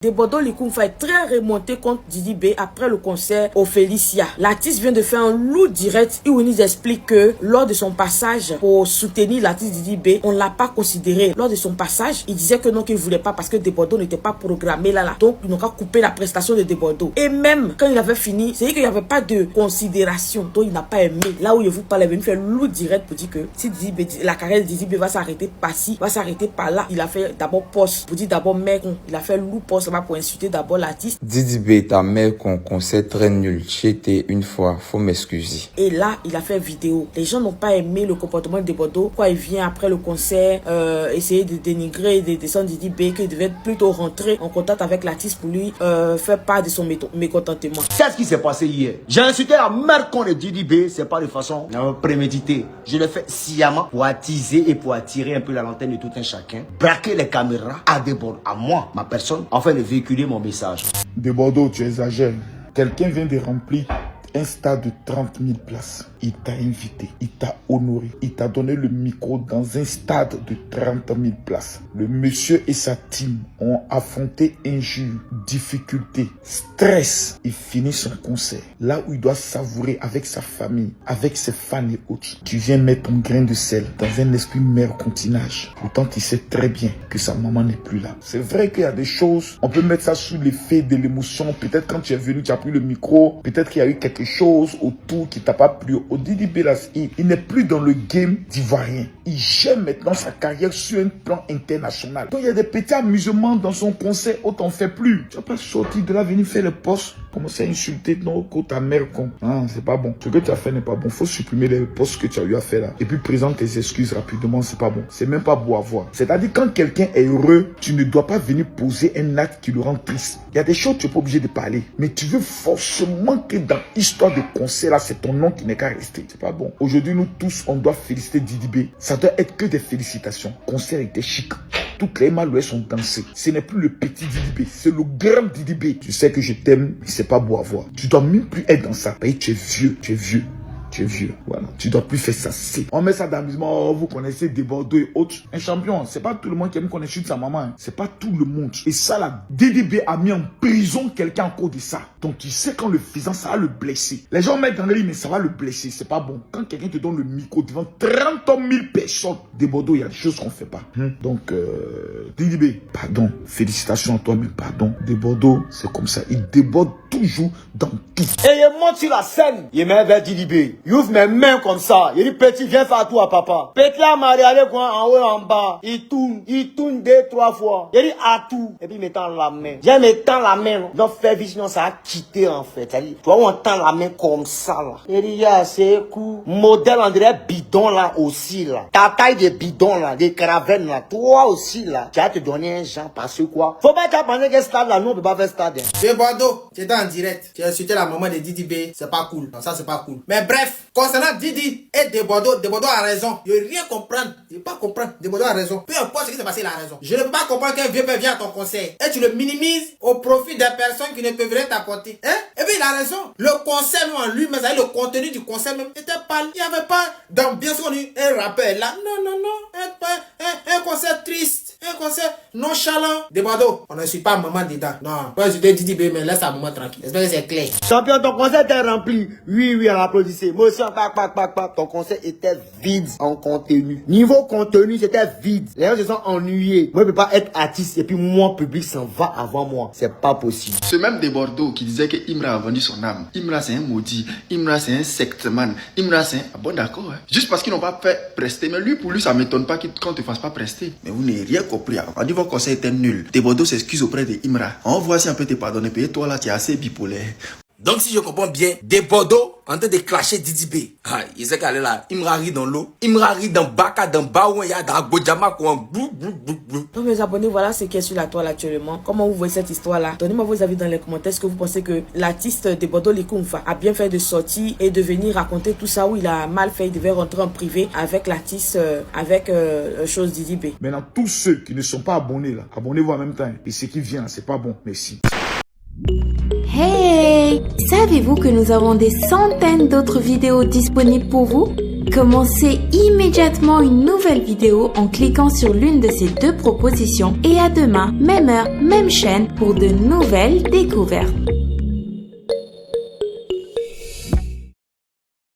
Debodo Likumfa est très remonté contre Didi B après le concert au Félicia. L'artiste vient de faire un lourd direct où il nous explique que lors de son passage pour soutenir l'artiste Didi B, on l'a pas considéré. Lors de son passage, il disait que non, qu'il voulait pas parce que Debodo n'était pas programmé là. Donc, ils n'ont qu'à couper la prestation de Debodo. Et même quand il avait fini, c'est-à-dire qu'il n'y avait pas de considération. Donc, il n'a pas aimé. Là où il vous parle, il est venu faire un lourd direct pour dire que si Didi B, la carrière de Didi B va s'arrêter par-ci, va s'arrêter par là. Il a fait d'abord poste pour dire d'abord mec, il a fait lourd poste pour insulter d'abord l'artiste. Didi B, ta mère qu'on concert très nul. J'ai été une fois, faut m'excuser. Et là, il a fait vidéo. Les gens n'ont pas aimé le comportement de Debodo. Quand il vient après le concert, essayer de dénigrer et de descendre Didi B, qu'il devait plutôt rentrer en contact avec l'artiste pour lui faire part de son mécontentement. C'est ce qui s'est passé hier. J'ai insulté la mère con de Didi B, c'est pas de façon préméditée. Je l'ai fait sciemment pour attiser et pour attirer un peu la lanterne de tout un chacun. Braquer les caméras à Debodo, à moi, ma personne, afin de véhiculer mon message. Debodo, tu exagères. Quelqu'un vient de remplir un stade de 30 000 places. Il t'a invité, il t'a honoré, il t'a donné le micro dans un stade de 30 000 places. Le monsieur et sa team ont affronté injures, difficultés, stress. Il finit son concert. Là où il doit savourer avec sa famille, avec ses fans et autres. Tu viens mettre ton grain de sel dans un esprit mercantinage. Pourtant, tu sais très bien que sa maman n'est plus là. C'est vrai qu'il y a des choses, on peut mettre ça sous l'effet de l'émotion. Peut-être quand tu es venu, tu as pris le micro. Peut-être qu'il y a eu quelque chose autour qui t'a pas plu. Au Didi B, il n'est plus dans le game d'ivoirien. Il gère maintenant sa carrière sur un plan international. Donc il y a des petits amusements dans son concert, autant on fait plus. Tu vas pas sortir de là, venir faire le poste, commencer à insulter ta mère con. Ah, c'est pas bon. Ce que tu as fait n'est pas bon. Faut supprimer les postes que tu as eu à faire là. Et puis présente tes excuses rapidement, c'est pas bon. C'est même pas beau à voir. C'est-à-dire quand quelqu'un est heureux, tu ne dois pas venir poser un acte qui le rend triste. Il y a des choses que tu n'es pas obligé de parler. Mais tu veux forcément que dans l'histoire de concert là, c'est ton nom qui n'est qu'à rester. C'est pas bon. Aujourd'hui, nous tous, on doit féliciter Didi B. Ça doit être que des félicitations. Le concert était chic. Toutes les malouettes sont dansées. Ce n'est plus le petit Didi B, c'est le grand Didi B. Tu sais que je t'aime, mais c'est pas beau à voir. Tu dois même plus être dans ça. Tu es vieux, tu es vieux. Tu es vieux, voilà. Tu dois plus faire ça. On met ça d'amusement. Oh, vous connaissez Debodo et autres. Un champion, c'est pas tout le monde qui aime qu'on insulte sa maman. Hein. C'est pas tout le monde. Et ça, là, Didi B a mis en prison quelqu'un en cause de ça. Donc, tu sais, quand le faisant, ça va le blesser. Les gens mettent dans le lit, mais ça va le blesser. C'est pas bon. Quand quelqu'un te donne le micro devant 30 000 personnes, Debodo, il y a des choses qu'on fait pas. Donc, Didi B, pardon. Félicitations à toi, mais pardon. Debodo, c'est comme ça. Il déborde toujours dans tout. Et il monte sur la scène. Il met vers Didi B. Il ouvre mes mains comme ça. Il dit, petit, viens faire tout à papa. Petit a marié quoi en haut et en bas. Il tourne 2-3 fois. Il dit à tout. Et puis il me tend la main. J'ai me tend la main. Donc faire vision, ça a quitté en fait. C'est-à-dire, tu vois, on tend la main comme ça là. Il dit, c'est cool. Modèle André bidon là aussi là. Ta taille de bidon là, des caravelles là. Toi aussi là. Tu vas te donner un genre parce que quoi. Faut pas te penser que stade là, nous on peut pas faire stade. Debodo, tu étais en direct. Tu as insulté la maman de Didi B. C'est pas cool. Non, ça c'est pas cool. Mais bref. Concernant Didi et Debodo a raison. Je ne veux rien comprendre. Je ne veux pas comprendre. Debodo a raison. Peu importe ce qui s'est passé, il a raison. Je ne peux pas comprendre qu'un vieux père vient à ton conseil et tu le minimises au profit des personnes qui ne peuvent rien t'apporter. Hein? Et puis il a raison. Le conseil en lui-même, le contenu du conseil même était pâle. Il n'y avait pas d'ambiance qu'on eut un rappel là. Non. Un concert triste. Un concert nonchalant. Debodo, on ne suit pas maman dedans. Non. Pas insulter Didi B, mais laisse sa maman tranquille. J'espère que c'est clair. Champion, ton concert était rempli. Oui, on applaudissait. Moi aussi, ton concert était vide en contenu. Niveau contenu, c'était vide. Les gens se sont ennuyés. Moi, je peux pas être artiste et puis mon public s'en va avant moi. C'est pas possible. Ce même Debodo qui disait que Imra a vendu son âme. Imra, c'est un maudit. Imra, c'est un sectman. Imra, c'est un... Ah bon, d'accord. Hein? Juste parce qu'ils n'ont pas fait prester. Mais lui, pour lui, ça m'étonne pas qu'on te fasse pas prester. Mais vous n'avez rien compris. On dit votre conseil était nul. Debodo s'excuse auprès de Imra. On voit si on peut te pardonner. Et toi, là, tu es assez bipolaire. Donc si je comprends bien, Debodo en train de clasher Didi B. Ah, il sait qu'elle est là. Imra rit dans l'eau. Imra rit dans Baka, dans Baouin, il y a dans Godjama quoi. Donc mes abonnés, voilà ce qui est sur la toile actuellement. Comment vous voyez cette histoire-là? Donnez-moi vos avis dans les commentaires. Est-ce que vous pensez que l'artiste Debodo Likumfa a bien fait de sortir et de venir raconter tout ça, ou il a mal fait, il devait rentrer en privé avec l'artiste, avec chose Didi B? Maintenant, tous ceux qui ne sont pas abonnés là, abonnez-vous en même temps. Et ceux qui viennent, c'est pas bon. Merci. Hey! Savez-vous que nous avons des centaines d'autres vidéos disponibles pour vous? Commencez immédiatement une nouvelle vidéo en cliquant sur l'une de ces 2 propositions et à demain, même heure, même chaîne pour de nouvelles découvertes.